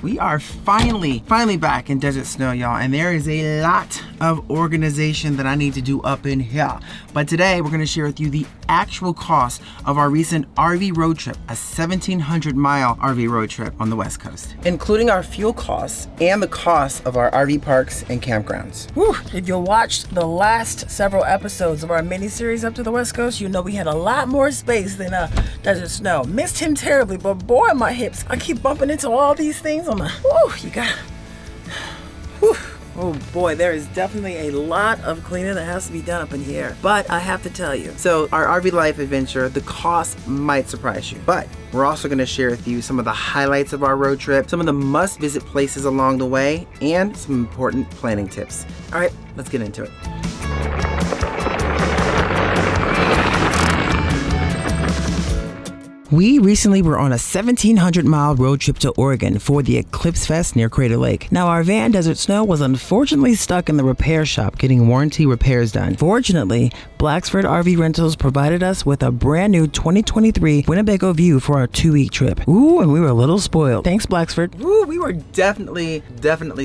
We are finally back in Desert Snow, y'all, and there is a lot of organization that I need to do up in here. But today we're going to share with you the actual cost of our recent RV road trip, a 1,700-mile RV road trip on the West Coast, including our fuel costs and the cost of our RV parks and campgrounds. Whew. If you watched the last several episodes of our mini-series up to the West Coast, you know we had a lot more space than Desert Snow. Missed him terribly, but boy, my hips, I keep bumping into all these things. I'm like, whew, you got, whew. Oh boy, there is definitely a lot of cleaning that has to be done up in here. But I have to tell you. So our RV life adventure, the cost might surprise you, but we're also going to share with you some of the highlights of our road trip, some of the must-visit places along the way, and some important planning tips. All right, let's get into it. We recently were on a 1,700-mile road trip to Oregon for the Eclipse Fest near Crater Lake. Now, our van, Desert Snow, was unfortunately stuck in the repair shop getting warranty repairs done. Fortunately, Blacksford RV Rentals provided us with a brand new 2023 Winnebago View for our 2-week trip. Ooh, and we were a little spoiled. Thanks, Blacksford. Ooh, we were definitely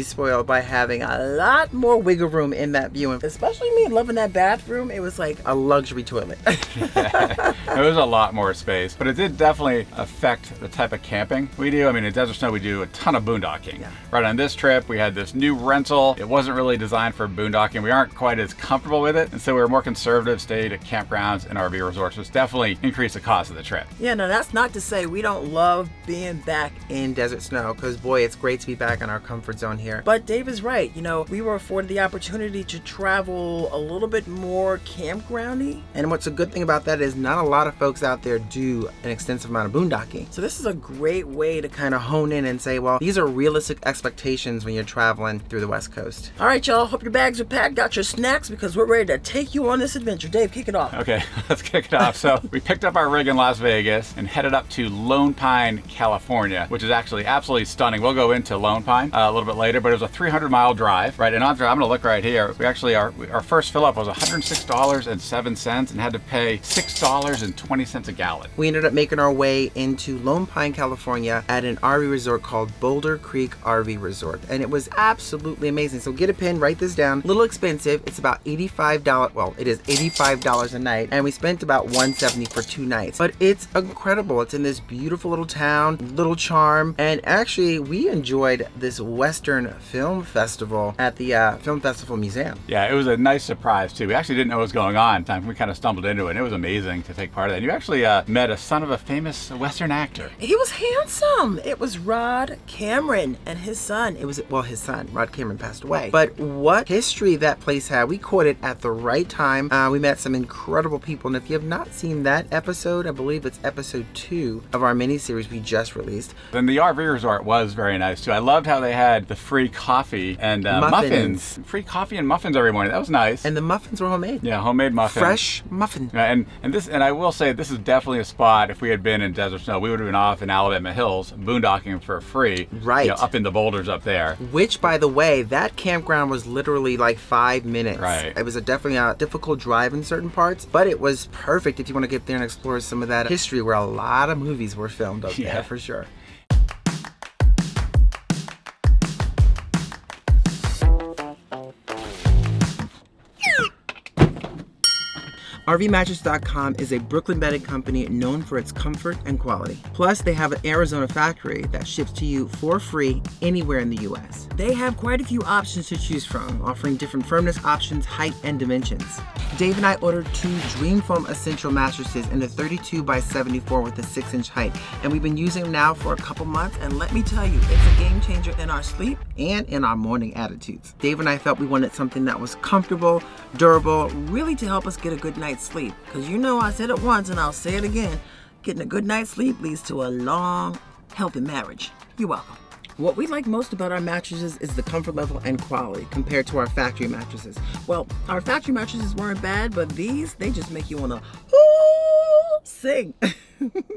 spoiled by having a lot more wiggle room in that View. And especially me loving that bathroom. It was like a luxury toilet. It was a lot more space, but it did definitely affect the type of camping we do. I mean, in Desert Snow, we do a ton of boondocking. Yeah. Right on this trip, we had this new rental. It wasn't really designed for boondocking. We aren't quite as comfortable with it, and so we were more conservative, stayed at campgrounds and RV resorts, which definitely increased the cost of the trip. Yeah, no, that's not to say we don't love being back in Desert Snow, because boy, it's great to be back in our comfort zone here. But Dave is right. You know, we were afforded the opportunity to travel a little bit more campgroundy. And what's a good thing about that is not a lot of folks out there do an extensive amount of boondocking. So this is a great way to kind of hone in and say, well, these are realistic expectations when you're traveling through the West Coast. All right, y'all, hope your bags are packed, got your snacks, because we're ready to take you on this adventure. Dave, kick it off. Okay, let's kick it off. So we picked up our rig in Las Vegas and headed up to Lone Pine, California, which is actually absolutely stunning. We'll go into Lone Pine a little bit later, but it was a 300-mile drive, right? And I'm gonna look right here. We actually, our first fill up was $106.07 and had to pay $6.20 a gallon. We ended up making our way into Lone Pine, California at an RV resort called Boulder Creek RV Resort, and it was absolutely amazing. So get a pen, write this down. A little expensive. It's about $85. Well, it is $85 a night, and we spent about $170 for 2 nights. But it's incredible. It's in this beautiful little town, little charm, and actually we enjoyed this Western Film Festival at the Film Festival Museum. Yeah, it was a nice surprise too. We actually didn't know what was going on. We kind of stumbled into it, and it was amazing to take part of that. And you actually met a son of a famous Western actor. He was handsome. It was Rod Cameron and his son. It was, well, his son, Rod Cameron, passed away. But what history that place had. We caught it at the right time. We met some incredible people. And if you have not seen that episode, I believe it's episode 2 of our mini-series we just released. And the RV resort was very nice too. I loved how they had the free coffee and muffins. Free coffee and muffins every morning. That was nice. And the muffins were homemade. Yeah, homemade muffins. Fresh muffin. And I will say, this is definitely a spot. If we had been in Desert Snow, we would have been off in Alabama Hills boondocking for free. Right. Up in the boulders up there. Which, by the way, that campground was literally like 5 minutes. Right. It was definitely a difficult drive in certain parts, but it was perfect if you want to get there and explore some of that history where a lot of movies were filmed up there, for sure. RVmattress.com is a Brooklyn-based company known for its comfort and quality. Plus, they have an Arizona factory that ships to you for free anywhere in the U.S. They have quite a few options to choose from, offering different firmness options, height, and dimensions. Dave and I ordered 2 Dream Foam Essential mattresses in a 32 by 74 with a 6-inch height, and we've been using them now for a couple months, and let me tell you, it's a game changer in our sleep and in our morning attitudes. Dave and I felt we wanted something that was comfortable, durable, really to help us get a good night's sleep. Because you know, I said it once and I'll say it again, getting a good night's sleep leads to a long, healthy marriage. You're welcome. What we like most about our mattresses is the comfort level and quality compared to our factory mattresses. Well, our factory mattresses weren't bad, but these, they just make you want to sing.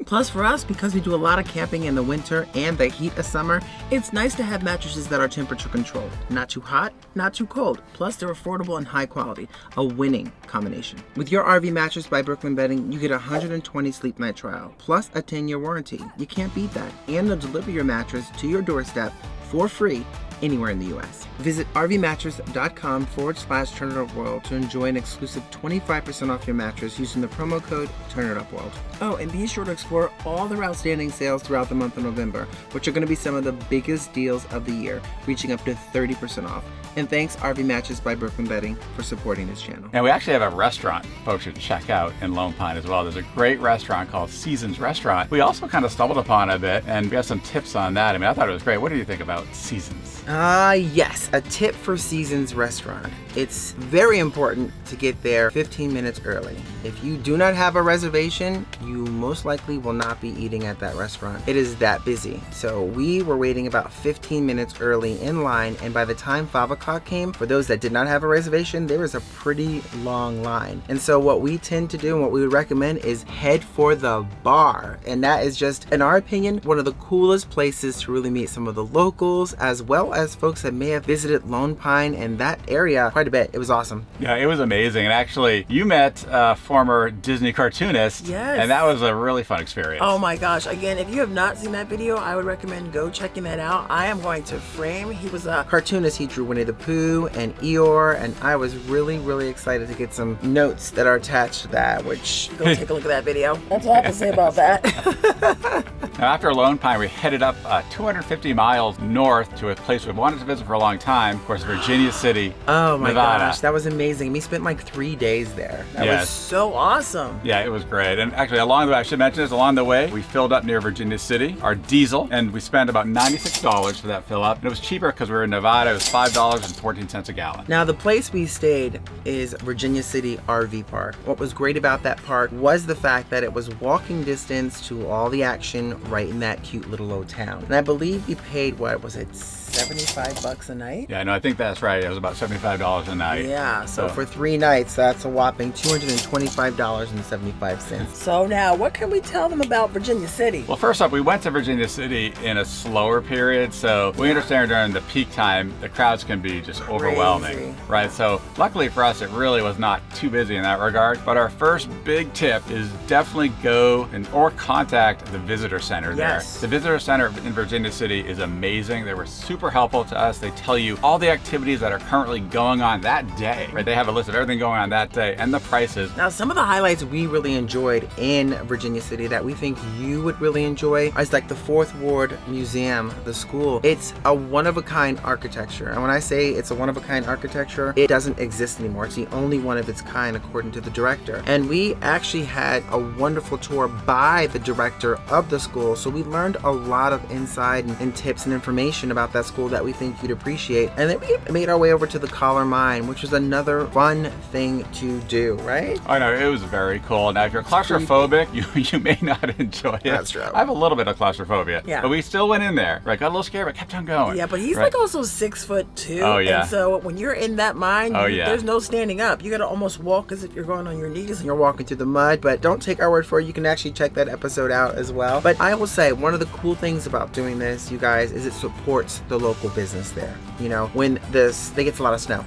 Plus for us, because we do a lot of camping in the winter and the heat of summer, it's nice to have mattresses that are temperature controlled. Not too hot, not too cold. Plus they're affordable and high quality. A winning combination. With your RV mattress by Brooklyn Bedding, you get a 120 sleep night trial, plus a 10-year warranty. You can't beat that. And they'll deliver your mattress to your doorstep for free anywhere in the U.S. Visit rvmattress.com/TurnItUpWorld to enjoy an exclusive 25% off your mattress using the promo code TurnItUpWorld. Oh, and be sure to explore all their outstanding sales throughout the month of November, which are going to be some of the biggest deals of the year, reaching up to 30% off. And thanks RV Mattress by Brooklyn Bedding for supporting this channel. And we actually have a restaurant folks should check out in Lone Pine as well. There's a great restaurant called Seasons Restaurant. We also kind of stumbled upon a bit, and we have some tips on that. I mean, I thought it was great. What do you think about Seasons? Yes, a tip for Seasons Restaurant. It's very important to get there 15 minutes early. If you do not have a reservation, you most likely will not be eating at that restaurant. It is that busy. So we were waiting about 15 minutes early in line, and by the time 5 o'clock came, for those that did not have a reservation, there was a pretty long line. And so what we tend to do and what we would recommend is head for the bar. And that is just, in our opinion, one of the coolest places to really meet some of the locals, as well as folks that may have visited Lone Pine and that area quite a bit. It was awesome. Yeah, it was amazing. And actually, you met a former Disney cartoonist. Yes. And that was a really fun experience. Oh my gosh. Again, if you have not seen that video, I would recommend go checking that out. I am going to frame. He was a cartoonist. He drew Winnie the Pooh and Eeyore, and I was really, really excited to get some notes that are attached to that, which go take a look at that video. That's all I have to say about that. Now, after Lone Pine, we headed up 250 miles north to a place we've wanted to visit for a long time. Of course, Virginia City, Oh my Nevada. gosh, that was amazing. We spent like 3 days there. That Yes. was So awesome. Yeah, it was great. And actually, along the way, I should mention this, along the way, we filled up near Virginia City, our diesel, and we spent about $96 for that fill up. And it was cheaper because we were in Nevada. It was $5.14 a gallon. Now, the place we stayed is Virginia City RV Park. What was great about that park was the fact that it was walking distance to all the action right in that cute little old town. And I believe we paid, what was it, $75 a night? Yeah, no, I think that's right. It was about $75 a night. Yeah, so for 3 nights, that's a whopping $225.75. So now, what can we tell them about Virginia City? Well, first up, we went to Virginia City in a slower period, so we understand during the peak time, the crowds can be just overwhelming, right? So luckily for us, it really was not too busy in that regard. But our first big tip is definitely go or contact the visitor center there. The visitor center in Virginia City is amazing. They were super helpful to us. They tell you all the activities that are currently going on that day, right? They have a list of everything going on that day and the prices. Now, some of the highlights we really enjoyed in Virginia City that we think you would really enjoy is like the Fourth Ward Museum, the school. It's a one-of-a-kind architecture. And when I say it's a one-of-a-kind architecture, it doesn't exist anymore. It's the only one of its kind, according to the director. And we actually had a wonderful tour by the director of the school. So we learned a lot of insight and tips and information about that school that we think you'd appreciate. And then we made our way over to the Collar Mine, which was another fun thing to do, right? I know, it was very cool. Now, if you're claustrophobic, you may not enjoy it. That's true. I have a little bit of claustrophobia. Yeah. But we still went in there. Right, got a little scared, but kept on going. Yeah, but he's like also 6'2". Oh, yeah. And so when you're in that mine, yeah. there's no standing up. You gotta almost walk as if you're going on your knees. You're walking through the mud, but don't take our word for it. You can actually check that episode out as well. But I will say, one of the cool things about doing this, you guys, is it supports the local business there. You know, when they get a lot of snow.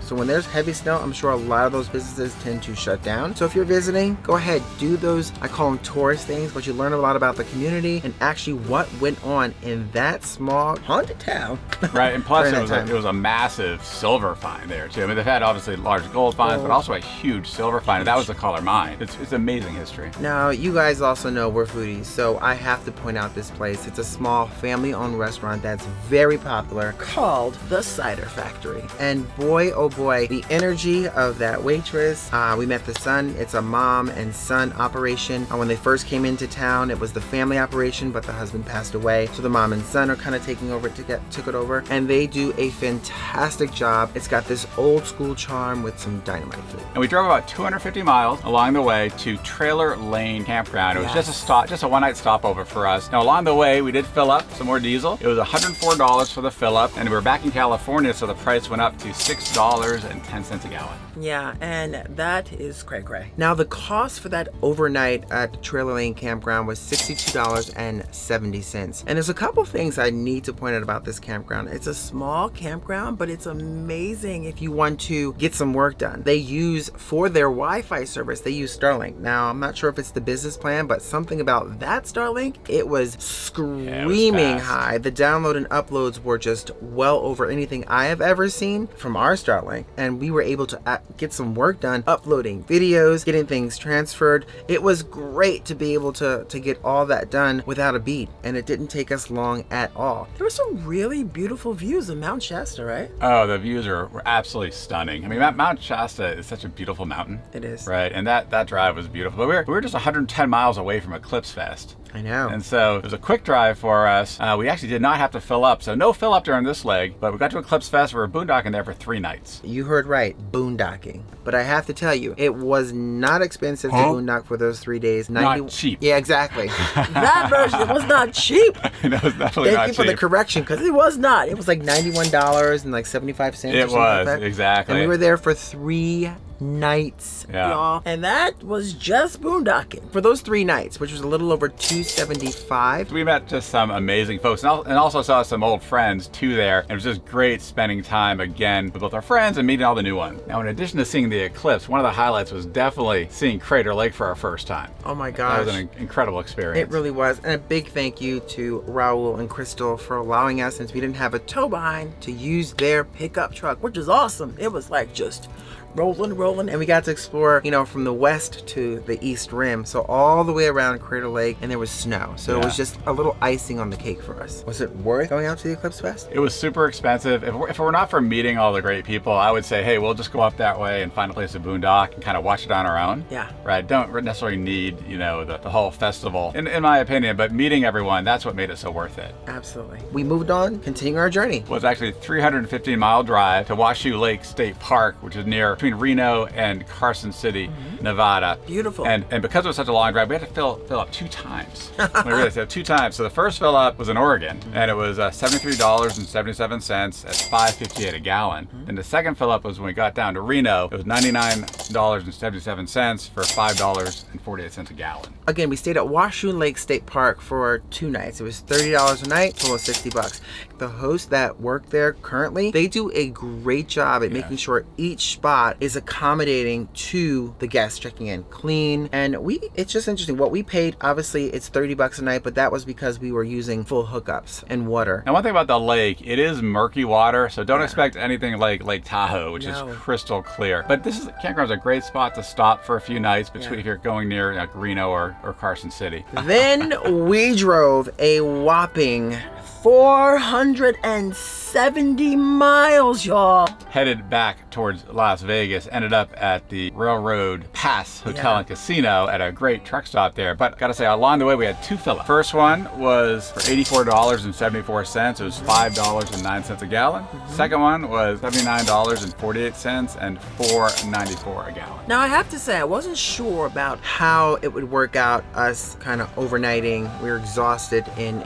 So when there's heavy snow, I'm sure a lot of those businesses tend to shut down. So if you're visiting, go ahead, do those, I call them tourist things, but you learn a lot about the community and actually what went on in that small haunted town. Right, and plus During that it was a massive silver find there too. I mean, they've had obviously large gold finds, but also a huge silver find, and that was the Collar Mine. It's amazing history. Now, you guys also know we're foodies, so I have to point out this place. It's a small family-owned restaurant that's very popular called The Cider Factory. And boy, oh boy, the energy of that waitress. We met the son. It's a mom and son operation. When they first came into town, it was the family operation, but the husband passed away. So the mom and son are kind of taking over took it over, and they do a fantastic job. It's got this old school charm with some dynamite food. And we drove about 250 miles along the way to Trailer Lane Campground. It was just a one-night stopover for us. Now, along the way, we did fill up some more diesel. It was $140 $104 for the fill up, and we're back in California, so the price went up to $6.10 a gallon. Yeah, and that is cray-cray. Now, the cost for that overnight at Trailer Lane Campground was $62.70. And there's a couple things I need to point out about this campground. It's a small campground, but it's amazing if you want to get some work done. They use, for their Wi-Fi service, they use Starlink. Now, I'm not sure if it's the business plan, but something about that Starlink, it was screaming high. The download and uploads were just well over anything I have ever seen from our Starlink. And we were able to get some work done, uploading videos, getting things transferred. It was great to be able to get all that done without a beat, and it didn't take us long at all. There were some really beautiful views of Mount Shasta, right? Oh, the views were absolutely stunning. I mean, Mount Shasta is such a beautiful mountain. It is. Right, and that drive was beautiful. But we were just 110 miles away from Eclipse Fest. I know. And so it was a quick drive for us. We actually did not have to fill up, so no fill up during this leg, but we got to Eclipse Fest. We were boondocking there for 3 nights. You heard right, boondocking. But I have to tell you, it was not expensive to boondock for those 3 days. Not cheap. Yeah, exactly. That version was not cheap. It was definitely not Thank you for the cheap. correction, because it was not. It was like $91 and like 75 cents. It or something was, like that. exactly. And we were there for 3 nights, Yeah. Y'all. And that was just boondocking. For those 3 nights, which was a little over $275. We met just some amazing folks and also saw some old friends too there. And it was just great spending time again with both our friends and meeting all the new ones. Now, in addition to seeing the eclipse, one of the highlights was definitely seeing Crater Lake for our first time. Oh my That gosh. was an incredible experience. It really was. And a big thank you to Raul and Crystal for allowing us, since we didn't have a tow behind, to use their pickup truck, Which is awesome. It was like just rolling. and we got to explore, from the west to the east rim, so all the way around Crater Lake, and there was snow, so it was just a little icing on the cake for us. Was it worth going out to the Eclipse Fest? It was super expensive. If it were not for meeting all the great people, I would say, hey, we'll just go up that way and find a place to boondock and kind of watch it on our own. Yeah. Right. Don't necessarily need, the whole festival, in my opinion, but meeting everyone, that's what made it so worth it. Absolutely. We moved on, continuing our journey. It was actually a 315-mile drive to Washoe Lake State Park, which is between Reno and Carson City, Nevada. Beautiful. And because it was such a long drive, we had to fill up 2 times. We really had 2 times. So the first fill up was in Oregon, and it was $73.77 at $5.58 a gallon. And the second fill up was when we got down to Reno. It was $99.77 for $5.48 a gallon. Again, we stayed at Washoe Lake State Park for 2 nights. It was $30 a night, total of $60. The hosts that work there currently, they do a great job at making sure each spot is accommodating to the guests checking in, clean. And it's just interesting. What we paid, obviously it's $30 a night, but that was because we were using full hookups and water. Now, one thing about the lake, it is murky water, so don't expect anything like Lake Tahoe, which is crystal clear. But campground's a great spot to stop for a few nights if you're going near Reno or Carson City. Then we drove a whopping 470 miles, y'all. Headed back towards Las Vegas, ended up at the Railroad Pass Hotel and Casino at a great truck stop there. But gotta say, along the way we had 2 fill-ups. First one was for $84.74. It was $5.09 a gallon. Second one was $79.48 and $4.94 a gallon. Now, I have to say, I wasn't sure about how it would work out, us kind of overnighting. We were exhausted in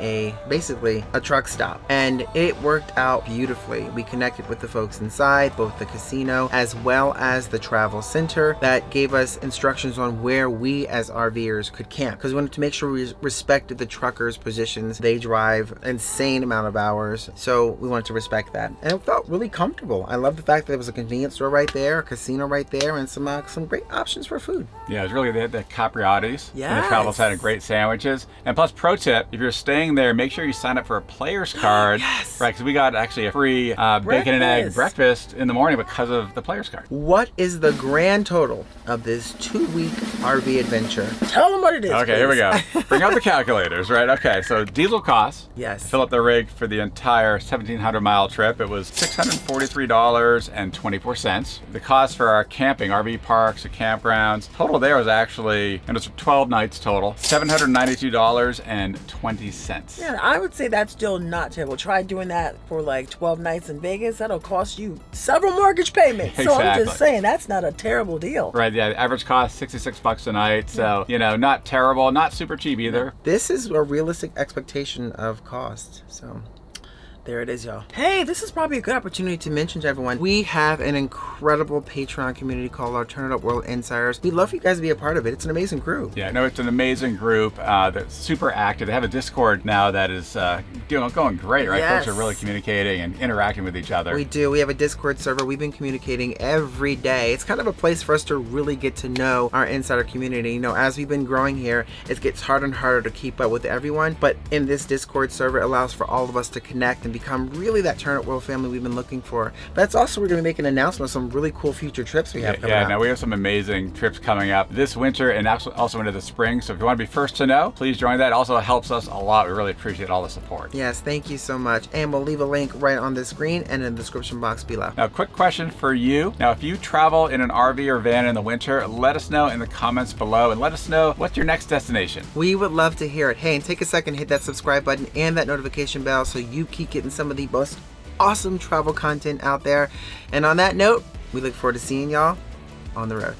basically a truck stop, and it worked out beautifully. We connected with the folks inside, both the casino as well as the travel center, that gave us instructions on where we as RVers could camp, because we wanted to make sure we respected the truckers' positions. They drive an insane amount of hours, so we wanted to respect that, and it felt really comfortable. I love the fact that there was a convenience store right there, a casino right there, and some great options for food. Yeah, it was really the Capriati's. Yes. And the travel side had great sandwiches. And plus, pro tip, if you're staying there, make sure you sign up for a player's card. Yes. Right, because we got actually a free bacon and egg breakfast in the morning because of the player's card. What is the grand total of this 2-week RV adventure? Tell them what it is. Okay, here we go. Bring out the calculators, right? Okay, so diesel costs. Yes. Fill up the rig for the entire 1,700-mile trip. It was $643.24. The cost for our camping, RV parks, the campgrounds, total there was actually, and it's 12 nights total, $792.20. Yeah, I would say that's still not terrible. Try doing that for like 12 nights in Vegas. That'll cost you several mortgage payments. So I'm just saying, that's not a terrible deal. Right, yeah, average cost $66 a night. So, not terrible, not super cheap either. This is a realistic expectation of cost. So There it is, y'all. Hey, this is probably a good opportunity to mention to everyone, we have an incredible Patreon community called our Turn It Up World Insiders. We'd love for you guys to be a part of it. It's an amazing group. Yeah, no, it's an amazing group that's super active. They have a Discord now that is going great, right? Yes. Folks are really communicating and interacting with each other. We do. We have a Discord server. We've been communicating every day. It's kind of a place for us to really get to know our insider community. You know, as we've been growing here, it gets harder and harder to keep up with everyone. But in this Discord server, it allows for all of us to connect and become really that Turn It World family we've been looking for. That's also, we're going to make an announcement of some really cool future trips we have coming up. Yeah, we have some amazing trips coming up this winter and also into the spring. So if you want to be first to know, please join that. It also helps us a lot. We really appreciate all the support. Yes, thank you so much. And we'll leave a link right on the screen and in the description box below. Now, quick question for you. Now, if you travel in an RV or van in the winter, let us know in the comments below and let us know what's your next destination. We would love to hear it. Hey, and take a second, hit that subscribe button and that notification bell so you keep getting some of the most awesome travel content out there. And on that note, we look forward to seeing y'all on the road.